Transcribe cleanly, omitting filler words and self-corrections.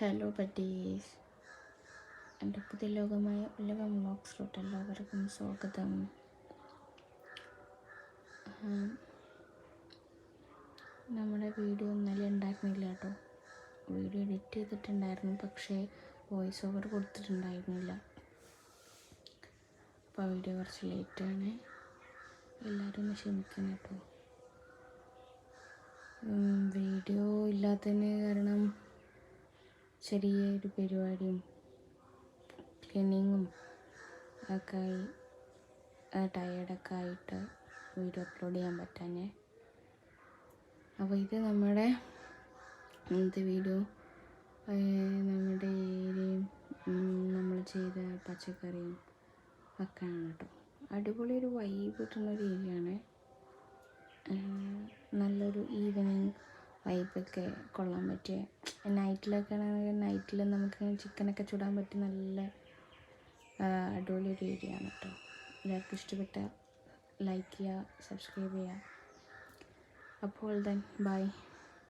Hello buddies, എൻ്റെ പുതിയ ലോകമായ ഉലകം വ്ളോഗ്സിലോട്ട് എല്ലാവർക്കും സ്വാഗതം. നമ്മുടെ വീഡിയോ ഇന്നലെ ഉണ്ടായിരുന്നില്ല കേട്ടോ. വീഡിയോ എഡിറ്റ് ചെയ്തിട്ടുണ്ടായിരുന്നു, പക്ഷേ വോയിസ് ഓവർ കൊടുത്തിട്ടുണ്ടായിരുന്നില്ല. അപ്പോൾ വീഡിയോ കുറച്ച് ലേറ്റാണ്, എല്ലാവരും ഒന്ന് ക്ഷമിക്കണം കേട്ടോ. വീഡിയോ ഇല്ലാത്തതിന് കാരണം ചെറിയൊരു പരിപാടിയും ക്ലീനിങ്ങും ഒക്കെ ആയി ടയേർഡൊക്കെ ആയിട്ട് വീഡിയോ അപ്ലോഡ് ചെയ്യാൻ പറ്റാഞ്ഞേ. അപ്പോൾ ഇത് നമ്മുടെ ഇന്നത്തെ വീഡിയോ നമ്മുടെ ഏരിയയും നമ്മൾ ചെയ്ത പച്ചക്കറിയും ഒക്കെയാണ് കേട്ടോ. അടിപൊളി ഒരു വൈബ് കിട്ടുന്നൊരു ഏരിയയാണ്. നല്ലൊരു ഈവനിങ് വൈബൊക്കെ കൊള്ളാൻ പറ്റിയ, നൈറ്റിലൊക്കെ ആണെങ്കിൽ നൈറ്റിൽ നമുക്ക് ചിക്കനൊക്കെ ചുടാൻ പറ്റിയ നല്ല അടിപൊളി ഒരു ഏരിയ ആണ് കേട്ടോ. എല്ലാവർക്കും ഇഷ്ടപ്പെട്ട ലൈക്ക് ചെയ്യുക, സബ്സ്ക്രൈബ് ചെയ്യുക. അപ്പോൾ ദെൻ ബൈ.